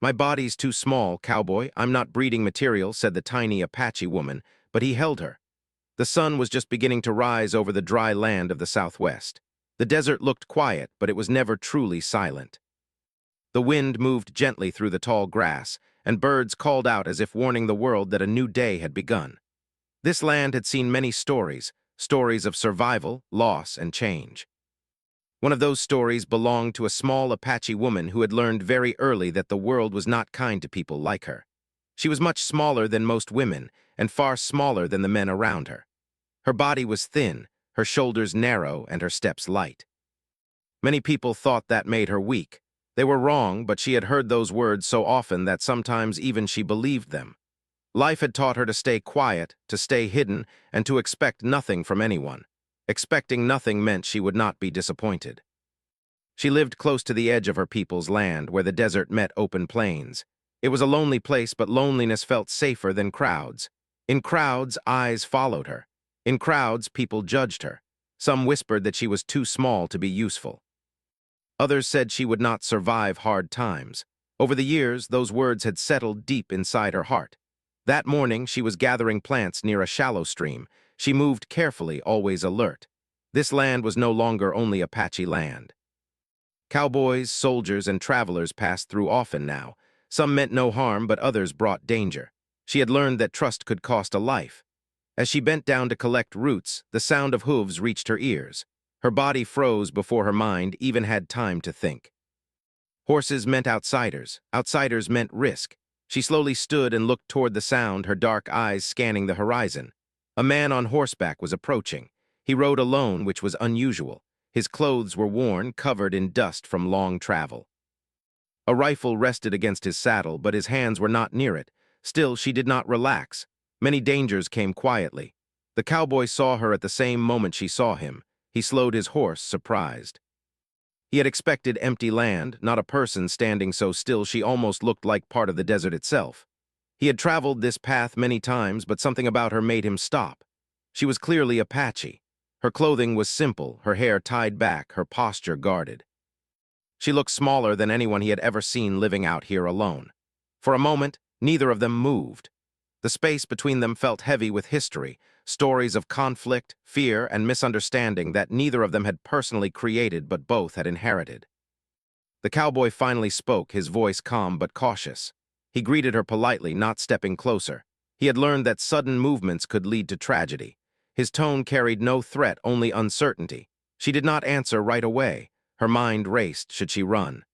"My body's too small, cowboy. I'm not breeding material," said the tiny Apache woman, but he held her. The sun was just beginning to rise over the dry land of the southwest. The desert looked quiet, but it was never truly silent. The wind moved gently through the tall grass, and birds called out as if warning the world that a new day had begun. This land had seen many stories, stories of survival, loss, and change. One of those stories belonged to a small Apache woman who had learned very early that the world was not kind to people like her. She was much smaller than most women, and far smaller than the men around her. Her body was thin, her shoulders narrow, and her steps light. Many people thought that made her weak. They were wrong, but she had heard those words so often that sometimes even she believed them. Life had taught her to stay quiet, to stay hidden, and to expect nothing from anyone. Expecting nothing meant she would not be disappointed. She lived close to the edge of her people's land, where the desert met open plains. It was a lonely place, but loneliness felt safer than crowds. In crowds, eyes followed her. In crowds, people judged her. Some whispered that she was too small to be useful. Others said she would not survive hard times. Over the years, those words had settled deep inside her heart. That morning, she was gathering plants near a shallow stream. She moved carefully, always alert. This land was no longer only Apache land. Cowboys, soldiers, and travelers passed through often now. Some meant no harm, but others brought danger. She had learned that trust could cost a life. As she bent down to collect roots, the sound of hooves reached her ears. Her body froze before her mind even had time to think. Horses meant outsiders. Outsiders meant risk. She slowly stood and looked toward the sound, her dark eyes scanning the horizon. A man on horseback was approaching. He rode alone, which was unusual. His clothes were worn, covered in dust from long travel. A rifle rested against his saddle, but his hands were not near it. Still, she did not relax. Many dangers came quietly. The cowboy saw her at the same moment she saw him. He slowed his horse, surprised. He had expected empty land, not a person standing so still she almost looked like part of the desert itself. He had traveled this path many times, but something about her made him stop. She was clearly Apache. Her clothing was simple, her hair tied back, her posture guarded. She looked smaller than anyone he had ever seen living out here alone. For a moment, neither of them moved. The space between them felt heavy with history, stories of conflict, fear, and misunderstanding that neither of them had personally created but both had inherited. The cowboy finally spoke, his voice calm but cautious. He greeted her politely, not stepping closer. He had learned that sudden movements could lead to tragedy. His tone carried no threat, only uncertainty. She did not answer right away. Her mind raced. Should she run?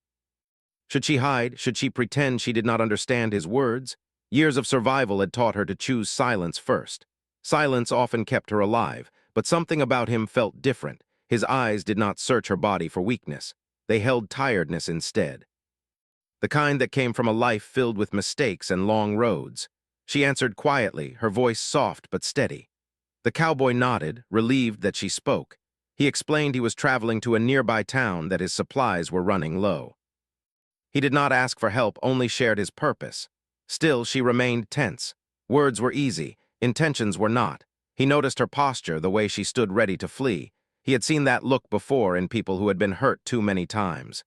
Should she hide? Should she pretend she did not understand his words? Years of survival had taught her to choose silence first. Silence often kept her alive, but something about him felt different. His eyes did not search her body for weakness. They held tiredness instead. The kind that came from a life filled with mistakes and long roads. She answered quietly, her voice soft but steady. The cowboy nodded, relieved that she spoke. He explained he was traveling to a nearby town, that his supplies were running low. He did not ask for help, only shared his purpose. Still, she remained tense. Words were easy, intentions were not. He noticed her posture, the way she stood ready to flee. He had seen that look before in people who had been hurt too many times.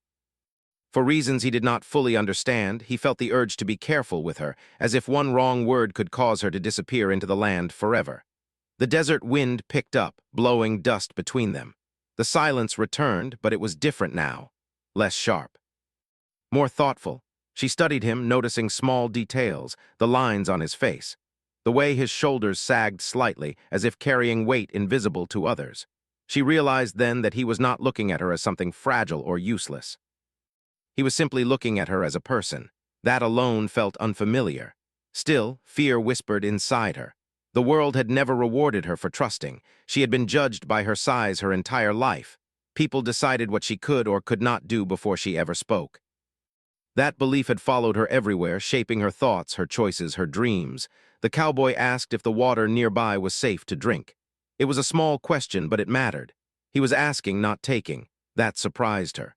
For reasons he did not fully understand, he felt the urge to be careful with her, as if one wrong word could cause her to disappear into the land forever. The desert wind picked up, blowing dust between them. The silence returned, but it was different now, less sharp. More thoughtful. She studied him, noticing small details, the lines on his face, the way his shoulders sagged slightly, as if carrying weight invisible to others. She realized then that he was not looking at her as something fragile or useless. He was simply looking at her as a person. That alone felt unfamiliar. Still, fear whispered inside her. The world had never rewarded her for trusting. She had been judged by her size her entire life. People decided what she could or could not do before she ever spoke. That belief had followed her everywhere, shaping her thoughts, her choices, her dreams. The cowboy asked if the water nearby was safe to drink. It was a small question, but it mattered. He was asking, not taking. That surprised her.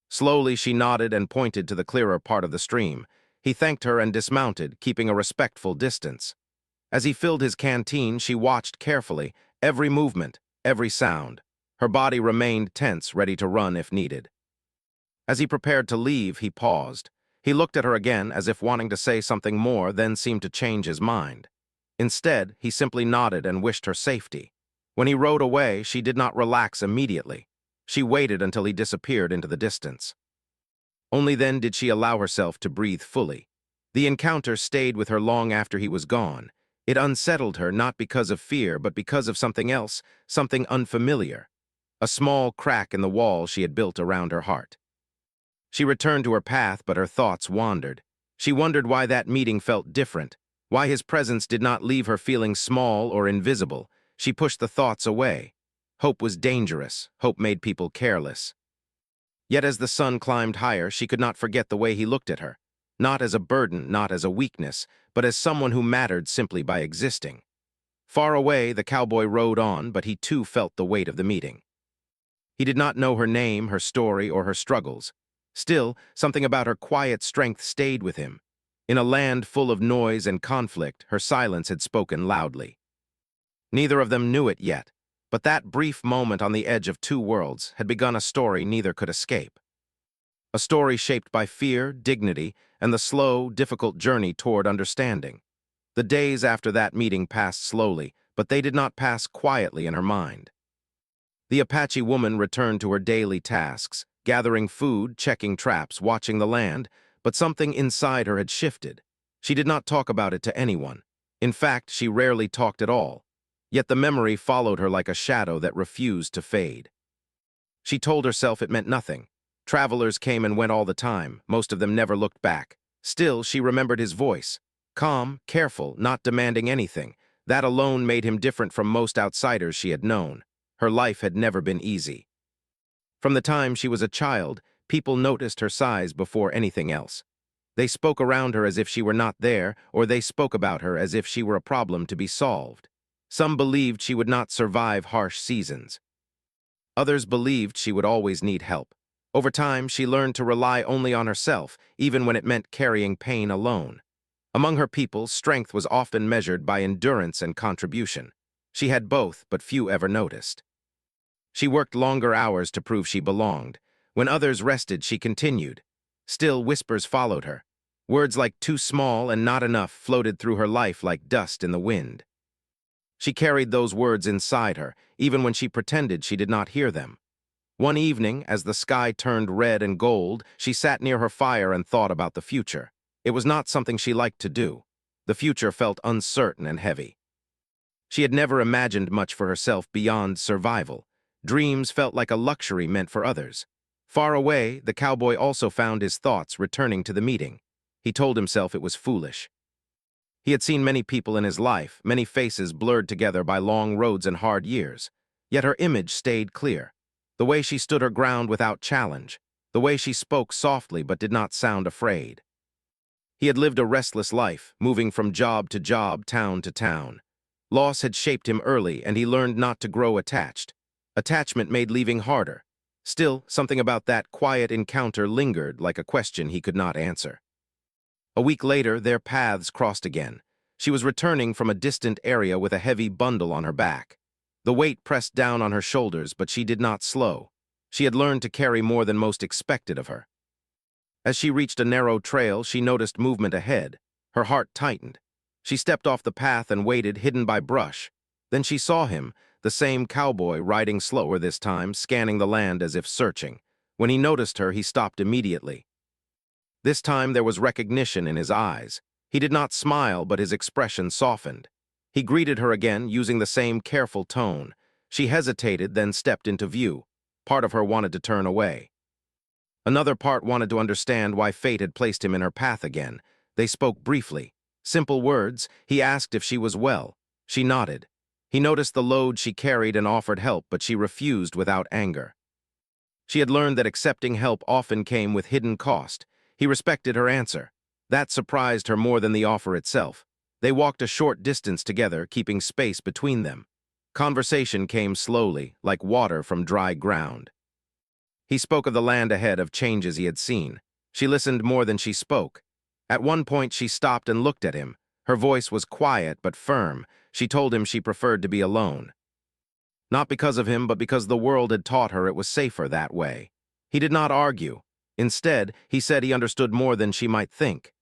Slowly, she nodded and pointed to the clearer part of the stream. He thanked her and dismounted, keeping a respectful distance. As he filled his canteen, she watched carefully, every movement, every sound. Her body remained tense, ready to run if needed. As he prepared to leave, he paused. He looked at her again as if wanting to say something more, then seemed to change his mind. Instead, he simply nodded and wished her safety. When he rode away, she did not relax immediately. She waited until he disappeared into the distance. Only then did she allow herself to breathe fully. The encounter stayed with her long after he was gone. It unsettled her not because of fear, but because of something else, something unfamiliar. A small crack in the wall she had built around her heart. She returned to her path, but her thoughts wandered. She wondered why that meeting felt different, why his presence did not leave her feeling small or invisible. She pushed the thoughts away. Hope was dangerous. Hope made people careless. Yet as the sun climbed higher, she could not forget the way he looked at her. Not as a burden, not as a weakness, but as someone who mattered simply by existing. Far away, the cowboy rode on, but he too felt the weight of the meeting. He did not know her name, her story, or her struggles. Still, something about her quiet strength stayed with him. In a land full of noise and conflict, her silence had spoken loudly. Neither of them knew it yet, but that brief moment on the edge of two worlds had begun a story neither could escape. A story shaped by fear, dignity, and the slow, difficult journey toward understanding. The days after that meeting passed slowly, but they did not pass quietly in her mind. The Apache woman returned to her daily tasks, gathering food, checking traps, watching the land, but something inside her had shifted. She did not talk about it to anyone. In fact, she rarely talked at all. Yet the memory followed her like a shadow that refused to fade. She told herself it meant nothing. Travelers came and went all the time, most of them never looked back. Still, she remembered his voice. Calm, careful, not demanding anything. That alone made him different from most outsiders she had known. Her life had never been easy. From the time she was a child, people noticed her size before anything else. They spoke around her as if she were not there, or they spoke about her as if she were a problem to be solved. Some believed she would not survive harsh seasons. Others believed she would always need help. Over time, she learned to rely only on herself, even when it meant carrying pain alone. Among her people, strength was often measured by endurance and contribution. She had both, but few ever noticed. She worked longer hours to prove she belonged. When others rested, she continued. Still, whispers followed her. Words like too small and not enough floated through her life like dust in the wind. She carried those words inside her, even when she pretended she did not hear them. One evening, as the sky turned red and gold, she sat near her fire and thought about the future. It was not something she liked to do. The future felt uncertain and heavy. She had never imagined much for herself beyond survival. Dreams felt like a luxury meant for others. Far away, the cowboy also found his thoughts returning to the meeting. He told himself it was foolish. He had seen many people in his life, many faces blurred together by long roads and hard years. Yet her image stayed clear. The way she stood her ground without challenge. The way she spoke softly but did not sound afraid. He had lived a restless life, moving from job to job, town to town. Loss had shaped him early, and he learned not to grow attached. Attachment made leaving harder. Still, something about that quiet encounter lingered like a question he could not answer. A week later, their paths crossed again. She was returning from a distant area with a heavy bundle on her back. The weight pressed down on her shoulders, but she did not slow. She had learned to carry more than most expected of her. As she reached a narrow trail, she noticed movement ahead. Her heart tightened. She stepped off the path and waited, hidden by brush. Then she saw him, the same cowboy, riding slower this time, scanning the land as if searching. When he noticed her, he stopped immediately. This time there was recognition in his eyes. He did not smile, but his expression softened. He greeted her again, using the same careful tone. She hesitated, then stepped into view. Part of her wanted to turn away. Another part wanted to understand why fate had placed him in her path again. They spoke briefly. Simple words. He asked if she was well. She nodded. He noticed the load she carried and offered help, but she refused without anger. She had learned that accepting help often came with hidden cost. He respected her answer. That surprised her more than the offer itself. They walked a short distance together, keeping space between them. Conversation came slowly, like water from dry ground. He spoke of the land ahead, of changes he had seen. She listened more than she spoke. At one point, she stopped and looked at him. Her voice was quiet but firm. She told him she preferred to be alone. Not because of him, but because the world had taught her it was safer that way. He did not argue. Instead, he said he understood more than she might think.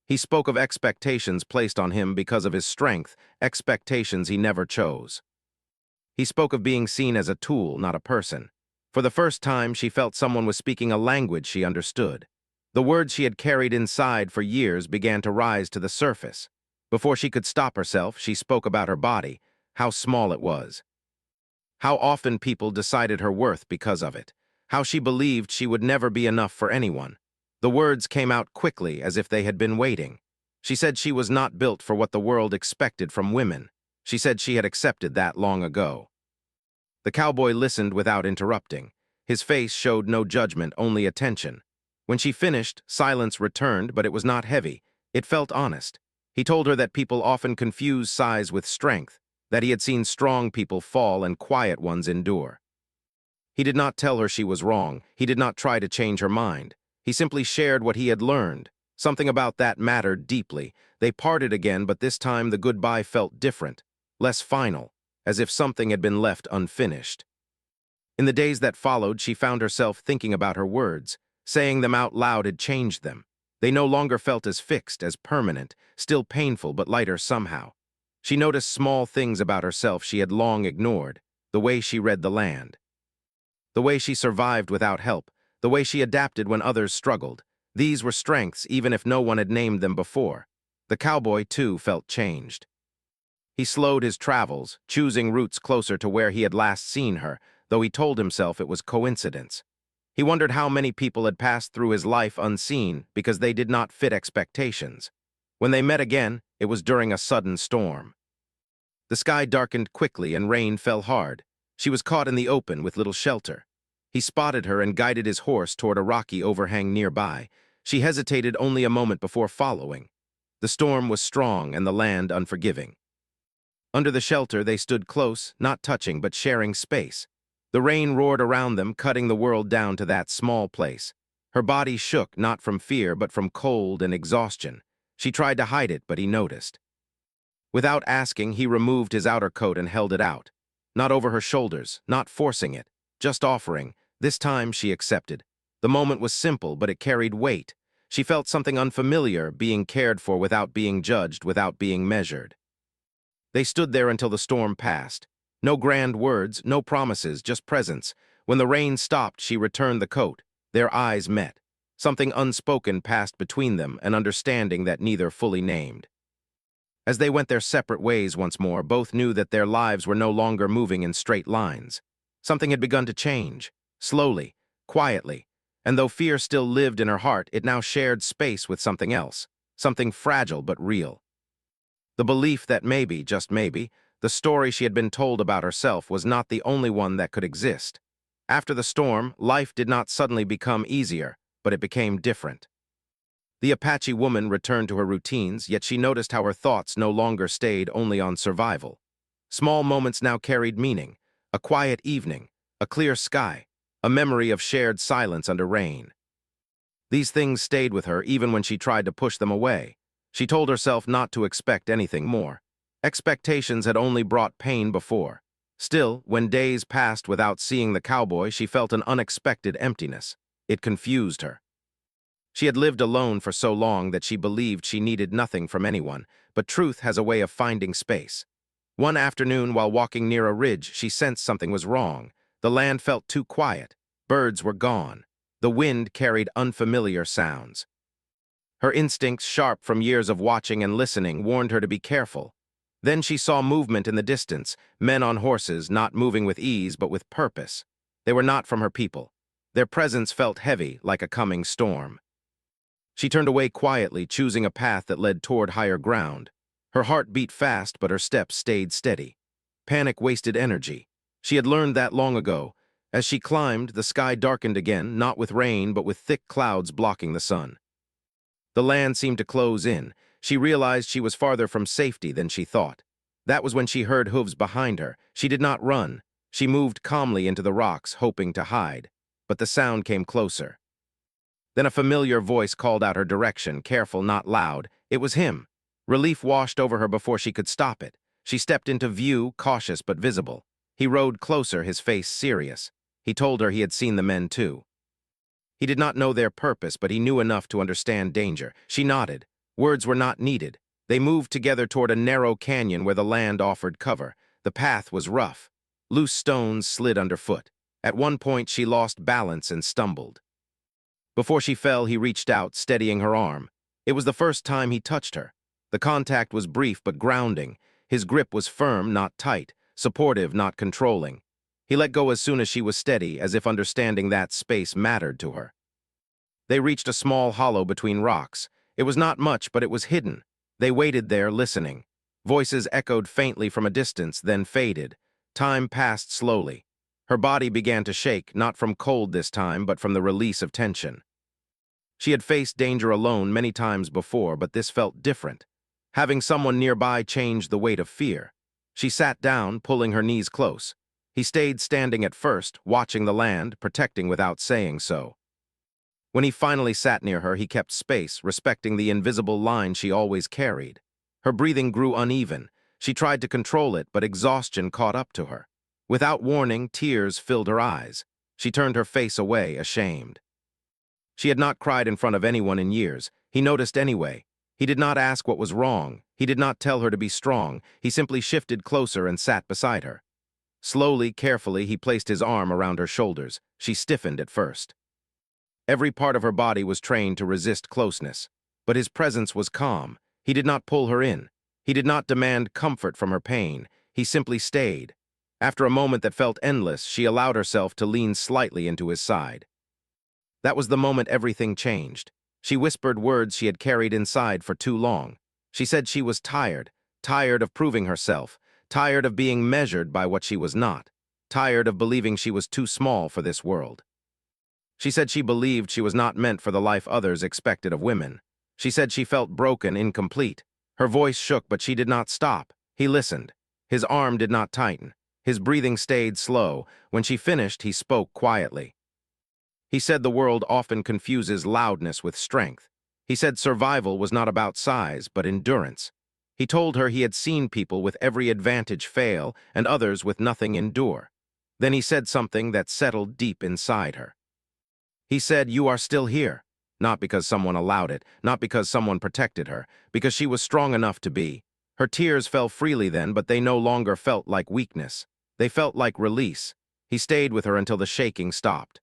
He spoke of expectations placed on him because of his strength, expectations he never chose. He spoke of being seen as a tool, not a person. For the first time, she felt someone was speaking a language she understood. The words she had carried inside for years began to rise to the surface. Before she could stop herself, she spoke about her body, how small it was. How often people decided her worth because of it. How she believed she would never be enough for anyone. The words came out quickly as if they had been waiting. She said she was not built for what the world expected from women. She said she had accepted that long ago. The cowboy listened without interrupting. His face showed no judgment, only attention. When she finished, silence returned, but it was not heavy. It felt honest. He told her that people often confuse size with strength, that he had seen strong people fall and quiet ones endure. He did not tell her she was wrong. He did not try to change her mind. He simply shared what he had learned. Something about that mattered deeply. They parted again, but this time the goodbye felt different, less final, as if something had been left unfinished. In the days that followed, she found herself thinking about her words. Saying them out loud had changed them. They no longer felt as fixed, as permanent, still painful but lighter somehow. She noticed small things about herself she had long ignored, the way she read the land, the way she survived without help, the way she adapted when others struggled. These were strengths even if no one had named them before. The cowboy, too, felt changed. He slowed his travels, choosing routes closer to where he had last seen her, though he told himself it was coincidence. He wondered how many people had passed through his life unseen because they did not fit expectations. When they met again, it was during a sudden storm. The sky darkened quickly and rain fell hard. She was caught in the open with little shelter. He spotted her and guided his horse toward a rocky overhang nearby. She hesitated only a moment before following. The storm was strong and the land unforgiving. Under the shelter, they stood close, not touching but sharing space. The rain roared around them, cutting the world down to that small place. Her body shook, not from fear but from cold and exhaustion. She tried to hide it, but he noticed. Without asking, he removed his outer coat and held it out. Not over her shoulders, not forcing it, just offering. This time she accepted. The moment was simple, but it carried weight. She felt something unfamiliar, being cared for without being judged, without being measured. They stood there until the storm passed. No grand words, no promises, just presence. When the rain stopped, she returned the coat. Their eyes met. Something unspoken passed between them, an understanding that neither fully named. As they went their separate ways once more, both knew that their lives were no longer moving in straight lines. Something had begun to change, slowly, quietly, and though fear still lived in her heart, it now shared space with something else, something fragile but real. The belief that maybe, just maybe, the story she had been told about herself was not the only one that could exist. After the storm, life did not suddenly become easier, but it became different. The Apache woman returned to her routines, yet she noticed how her thoughts no longer stayed only on survival. Small moments now carried meaning: a quiet evening, a clear sky, a memory of shared silence under rain. These things stayed with her even when she tried to push them away. She told herself not to expect anything more. Expectations had only brought pain before. Still, when days passed without seeing the cowboy, she felt an unexpected emptiness. It confused her. She had lived alone for so long that she believed she needed nothing from anyone, but truth has a way of finding space. One afternoon, while walking near a ridge, she sensed something was wrong. The land felt too quiet. Birds were gone. The wind carried unfamiliar sounds. Her instincts, sharp from years of watching and listening, warned her to be careful. Then she saw movement in the distance, men on horses, not moving with ease but with purpose. They were not from her people. Their presence felt heavy, like a coming storm. She turned away quietly, choosing a path that led toward higher ground. Her heart beat fast, but her steps stayed steady. Panic wasted energy. She had learned that long ago. As she climbed, the sky darkened again, not with rain, but with thick clouds blocking the sun. The land seemed to close in. She realized she was farther from safety than she thought. That was when she heard hooves behind her. She did not run. She moved calmly into the rocks, hoping to hide. But the sound came closer. Then a familiar voice called out her direction, careful, not loud. It was him. Relief washed over her before she could stop it. She stepped into view, cautious but visible. He rode closer, his face serious. He told her he had seen the men too. He did not know their purpose, but he knew enough to understand danger. She nodded. Words were not needed. They moved together toward a narrow canyon where the land offered cover. The path was rough. Loose stones slid underfoot. At one point, she lost balance and stumbled. Before she fell, he reached out, steadying her arm. It was the first time he touched her. The contact was brief but grounding. His grip was firm, not tight, supportive, not controlling. He let go as soon as she was steady, as if understanding that space mattered to her. They reached a small hollow between rocks. It was not much, but it was hidden. They waited there, listening. Voices echoed faintly from a distance, then faded. Time passed slowly. Her body began to shake, not from cold this time, but from the release of tension. She had faced danger alone many times before, but this felt different. Having someone nearby changed the weight of fear. She sat down, pulling her knees close. He stayed standing at first, watching the land, protecting without saying so. When he finally sat near her, he kept space, respecting the invisible line she always carried. Her breathing grew uneven. She tried to control it, but exhaustion caught up to her. Without warning, tears filled her eyes. She turned her face away, ashamed. She had not cried in front of anyone in years. He noticed anyway. He did not ask what was wrong. He did not tell her to be strong. He simply shifted closer and sat beside her. Slowly, carefully, he placed his arm around her shoulders. She stiffened at first. Every part of her body was trained to resist closeness. But his presence was calm. He did not pull her in. He did not demand comfort from her pain. He simply stayed. After a moment that felt endless, she allowed herself to lean slightly into his side. That was the moment everything changed. She whispered words she had carried inside for too long. She said she was tired, tired of proving herself, tired of being measured by what she was not, tired of believing she was too small for this world. She said she believed she was not meant for the life others expected of women. She said she felt broken, incomplete. Her voice shook, but she did not stop. He listened. His arm did not tighten. His breathing stayed slow. When she finished, he spoke quietly. He said the world often confuses loudness with strength. He said survival was not about size, but endurance. He told her he had seen people with every advantage fail and others with nothing endure. Then he said something that settled deep inside her. He said, "You are still here." Not because someone allowed it, not because someone protected her, because she was strong enough to be. Her tears fell freely then, but they no longer felt like weakness. They felt like release. He stayed with her until the shaking stopped.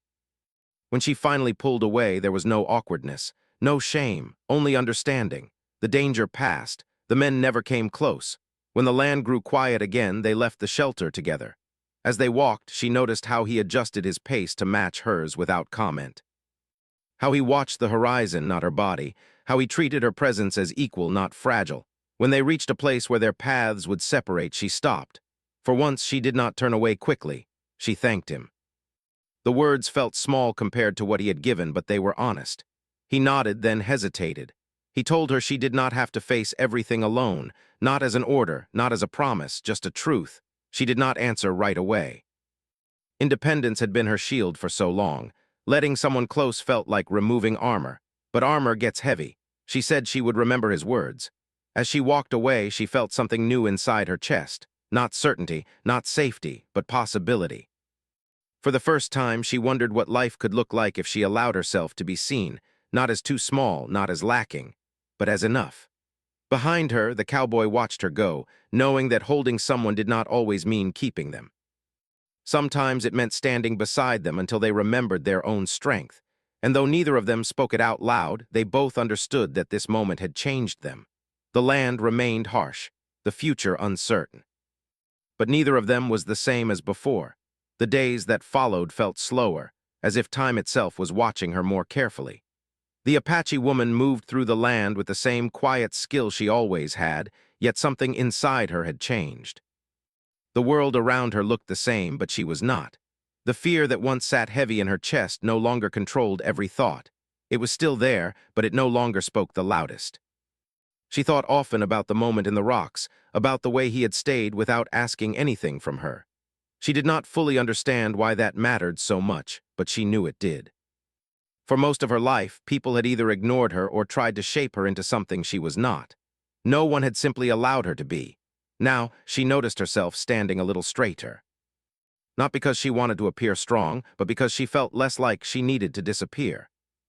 When she finally pulled away, there was no awkwardness, no shame, only understanding. The danger passed. The men never came close. When the land grew quiet again, they left the shelter together. As they walked, she noticed how he adjusted his pace to match hers without comment. How he watched the horizon, not her body. How he treated her presence as equal, not fragile. When they reached a place where their paths would separate, she stopped. For once, she did not turn away quickly. She thanked him. The words felt small compared to what he had given, but they were honest. He nodded, then hesitated. He told her she did not have to face everything alone, not as an order, not as a promise, just a truth. She did not answer right away. Independence had been her shield for so long. Letting someone close felt like removing armor. But armor gets heavy. She said she would remember his words. As she walked away, she felt something new inside her chest. Not certainty, not safety, but possibility. For the first time, she wondered what life could look like if she allowed herself to be seen, not as too small, not as lacking, but as enough. Behind her, the cowboy watched her go, knowing that holding someone did not always mean keeping them. Sometimes it meant standing beside them until they remembered their own strength. And though neither of them spoke it out loud, they both understood that this moment had changed them. The land remained harsh, the future uncertain. But neither of them was the same as before. The days that followed felt slower, as if time itself was watching her more carefully. The Apache woman moved through the land with the same quiet skill she always had, yet something inside her had changed. The world around her looked the same, but she was not. The fear that once sat heavy in her chest no longer controlled every thought. It was still there, but it no longer spoke the loudest. She thought often about the moment in the rocks, about the way he had stayed without asking anything from her. She did not fully understand why that mattered so much, but she knew it did. For most of her life, people had either ignored her or tried to shape her into something she was not. No one had simply allowed her to be. Now, she noticed herself standing a little straighter. Not because she wanted to appear strong, but because she felt less like she needed to disappear.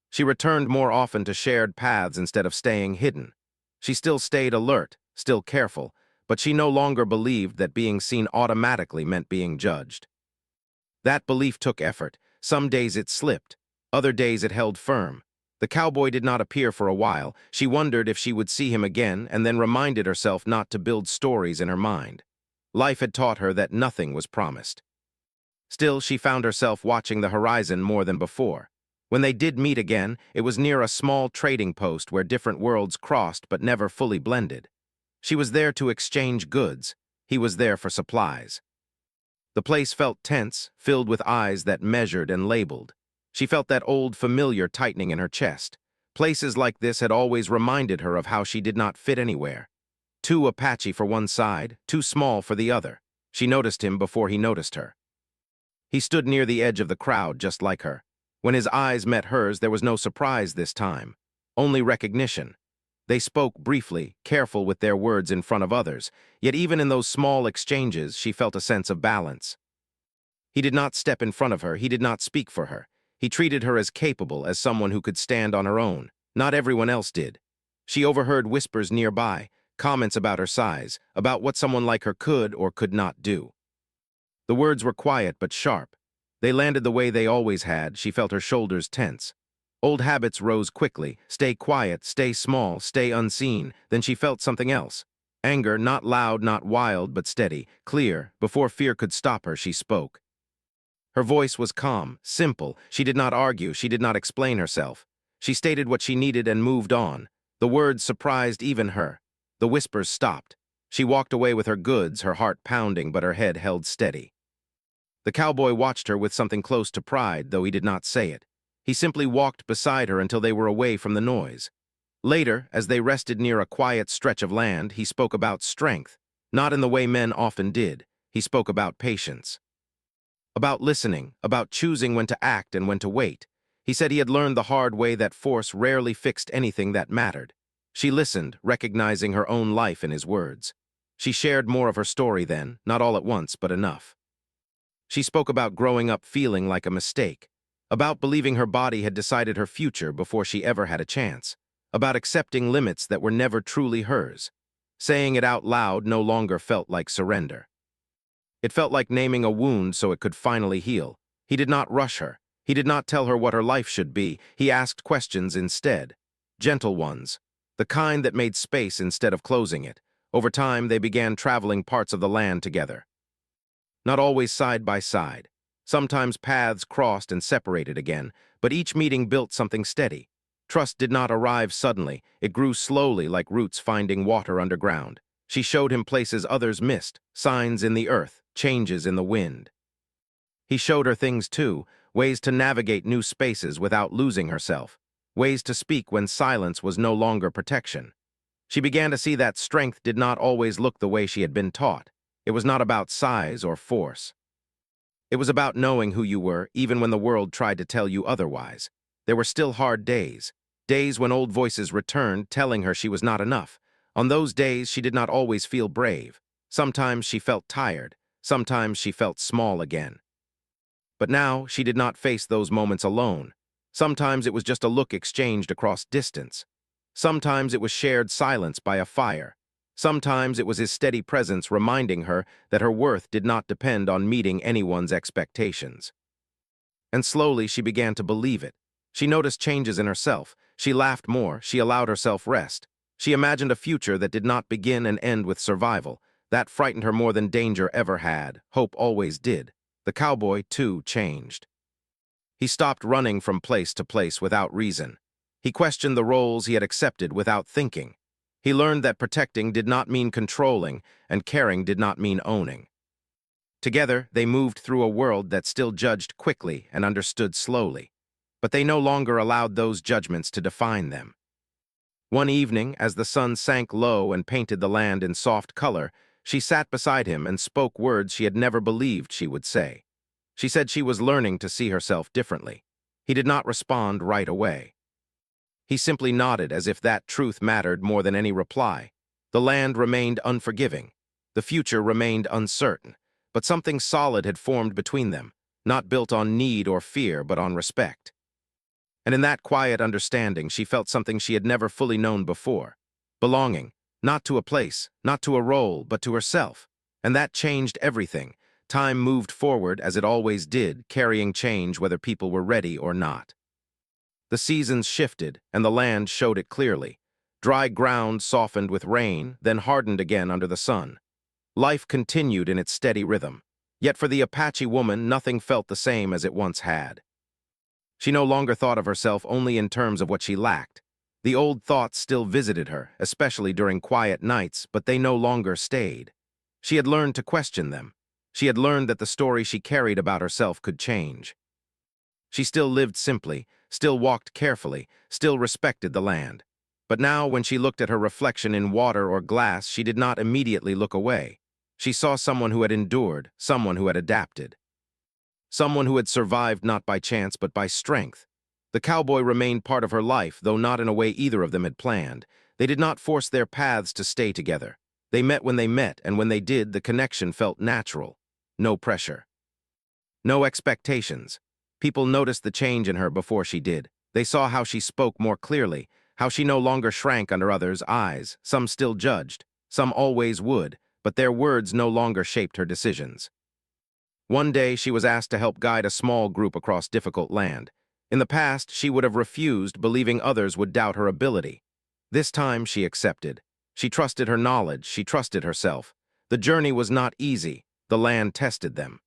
She returned more often to shared paths instead of staying hidden. She still stayed alert, still careful, but she no longer believed that being seen automatically meant being judged. That belief took effort. Some days it slipped, other days it held firm. The cowboy did not appear for a while. She wondered if she would see him again and then reminded herself not to build stories in her mind. Life had taught her that nothing was promised. Still, she found herself watching the horizon more than before. When they did meet again, it was near a small trading post where different worlds crossed but never fully blended. She was there to exchange goods. He was there for supplies. The place felt tense, filled with eyes that measured and labeled. She felt that old familiar tightening in her chest. Places like this had always reminded her of how she did not fit anywhere. Too Apache for one side, too small for the other. She noticed him before he noticed her. He stood near the edge of the crowd just like her. When his eyes met hers, there was no surprise this time, only recognition. They spoke briefly, careful with their words in front of others, yet even in those small exchanges she felt a sense of balance. He did not step in front of her, he did not speak for her. He treated her as capable, as someone who could stand on her own. Not everyone else did. She overheard whispers nearby, comments about her size, about what someone like her could or could not do. The words were quiet but sharp. They landed the way they always had. She felt her shoulders tense. Old habits rose quickly. Stay quiet, stay small, stay unseen. Then she felt something else. Anger, not loud, not wild, but steady, clear. Before fear could stop her, she spoke. Her voice was calm, simple. She did not argue, she did not explain herself. She stated what she needed and moved on. The words surprised even her. The whispers stopped. She walked away with her goods, her heart pounding, but her head held steady. The cowboy watched her with something close to pride, though he did not say it. He simply walked beside her until they were away from the noise. Later, as they rested near a quiet stretch of land, he spoke about strength, not in the way men often did. He spoke about patience. About listening, about choosing when to act and when to wait. He said he had learned the hard way that force rarely fixed anything that mattered. She listened, recognizing her own life in his words. She shared more of her story then, not all at once, but enough. She spoke about growing up feeling like a mistake, about believing her body had decided her future before she ever had a chance, about accepting limits that were never truly hers. Saying it out loud no longer felt like surrender. It felt like naming a wound so it could finally heal. He did not rush her. He did not tell her what her life should be. He asked questions instead. Gentle ones. The kind that made space instead of closing it. Over time, they began traveling parts of the land together. Not always side by side. Sometimes paths crossed and separated again, but each meeting built something steady. Trust did not arrive suddenly. It grew slowly like roots finding water underground. She showed him places others missed, signs in the earth, changes in the wind. He showed her things too, ways to navigate new spaces without losing herself, ways to speak when silence was no longer protection. She began to see that strength did not always look the way she had been taught. It was not about size or force. It was about knowing who you were, even when the world tried to tell you otherwise. There were still hard days, days when old voices returned, telling her she was not enough. On those days, she did not always feel brave. Sometimes she felt tired. Sometimes she felt small again. But now, she did not face those moments alone. Sometimes it was just a look exchanged across distance. Sometimes it was shared silence by a fire. Sometimes it was his steady presence reminding her that her worth did not depend on meeting anyone's expectations. And slowly she began to believe it. She noticed changes in herself. She laughed more. She allowed herself rest. She imagined a future that did not begin and end with survival. That frightened her more than danger ever had. Hope always did. The cowboy, too, changed. He stopped running from place to place without reason. He questioned the roles he had accepted without thinking. He learned that protecting did not mean controlling, and caring did not mean owning. Together, they moved through a world that still judged quickly and understood slowly. But they no longer allowed those judgments to define them. One evening, as the sun sank low and painted the land in soft color, she sat beside him and spoke words she had never believed she would say. She said she was learning to see herself differently. He did not respond right away. He simply nodded as if that truth mattered more than any reply. The land remained unforgiving. The future remained uncertain. But something solid had formed between them, not built on need or fear, but on respect. And in that quiet understanding, she felt something she had never fully known before. Belonging, not to a place, not to a role, but to herself. And that changed everything. Time moved forward as it always did, carrying change whether people were ready or not. The seasons shifted, and the land showed it clearly. Dry ground softened with rain, then hardened again under the sun. Life continued in its steady rhythm. Yet for the Apache woman, nothing felt the same as it once had. She no longer thought of herself only in terms of what she lacked. The old thoughts still visited her, especially during quiet nights, but they no longer stayed. She had learned to question them. She had learned that the story she carried about herself could change. She still lived simply, still walked carefully, still respected the land. But now, when she looked at her reflection in water or glass, she did not immediately look away. She saw someone who had endured, someone who had adapted. Someone who had survived not by chance but by strength. The cowboy remained part of her life, though not in a way either of them had planned. They did not force their paths to stay together. They met when they met, and when they did, the connection felt natural. No pressure. No expectations. People noticed the change in her before she did. They saw how she spoke more clearly, how she no longer shrank under others' eyes. Some still judged, some always would, but their words no longer shaped her decisions. One day, she was asked to help guide a small group across difficult land. In the past, she would have refused, believing others would doubt her ability. This time, she accepted. She trusted her knowledge, she trusted herself. The journey was not easy. The land tested them.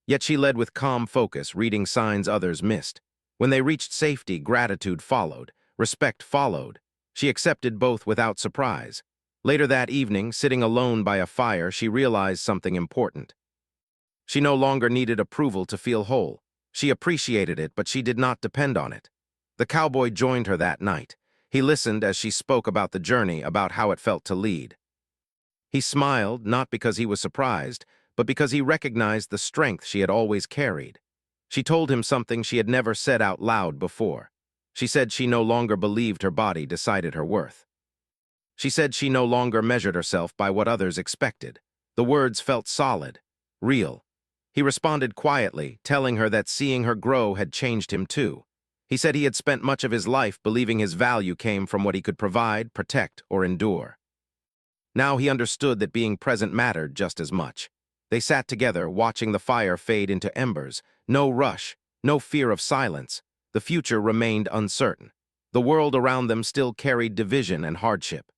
Yet she led with calm focus, reading signs others missed. When they reached safety, gratitude followed. Respect followed. She accepted both without surprise. Later that evening, sitting alone by a fire, she realized something important. She no longer needed approval to feel whole. She appreciated it, but she did not depend on it. The cowboy joined her that night. He listened as she spoke about the journey, about how it felt to lead. He smiled, not because he was surprised, but because he recognized the strength she had always carried. She told him something she had never said out loud before. She said she no longer believed her body decided her worth. She said she no longer measured herself by what others expected. The words felt solid, real. He responded quietly, telling her that seeing her grow had changed him too. He said he had spent much of his life believing his value came from what he could provide, protect, or endure. Now he understood that being present mattered just as much. They sat together, watching the fire fade into embers. No rush, no fear of silence. The future remained uncertain. The world around them still carried division and hardship.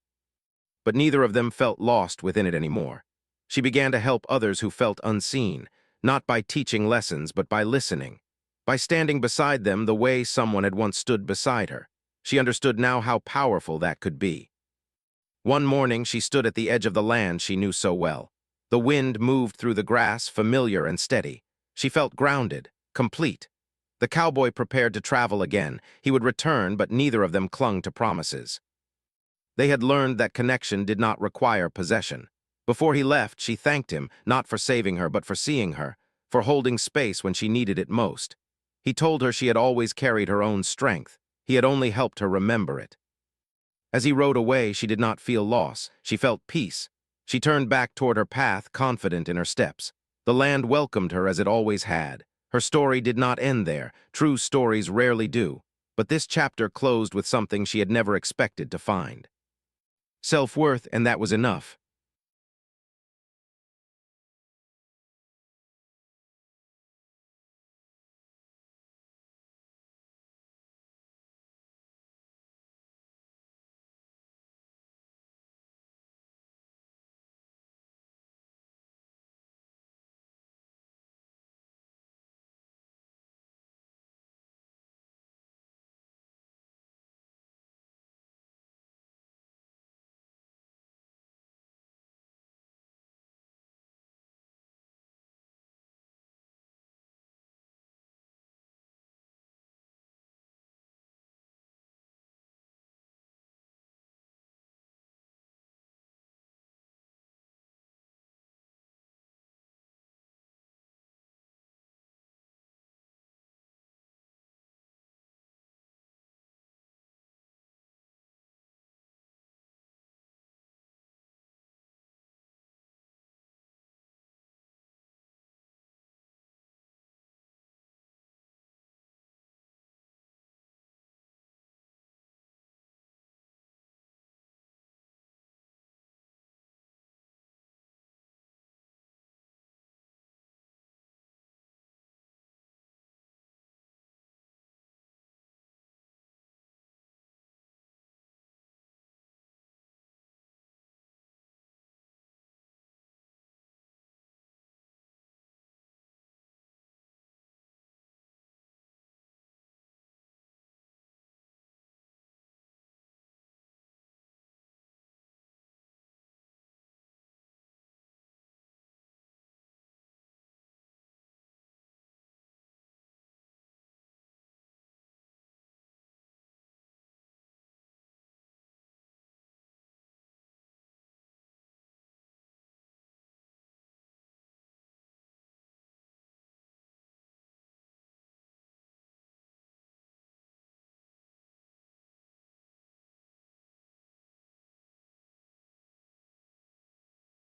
But neither of them felt lost within it anymore. She began to help others who felt unseen, not by teaching lessons, but by listening. By standing beside them the way someone had once stood beside her. She understood now how powerful that could be. One morning, she stood at the edge of the land she knew so well. The wind moved through the grass, familiar and steady. She felt grounded, complete. The cowboy prepared to travel again. He would return, but neither of them clung to promises. They had learned that connection did not require possession. Before he left, she thanked him, not for saving her, but for seeing her, for holding space when she needed it most. He told her she had always carried her own strength. He had only helped her remember it. As he rode away, she did not feel loss. She felt peace. She turned back toward her path, confident in her steps. The land welcomed her as it always had. Her story did not end there. True stories rarely do. But this chapter closed with something she had never expected to find. Self-worth, and that was enough.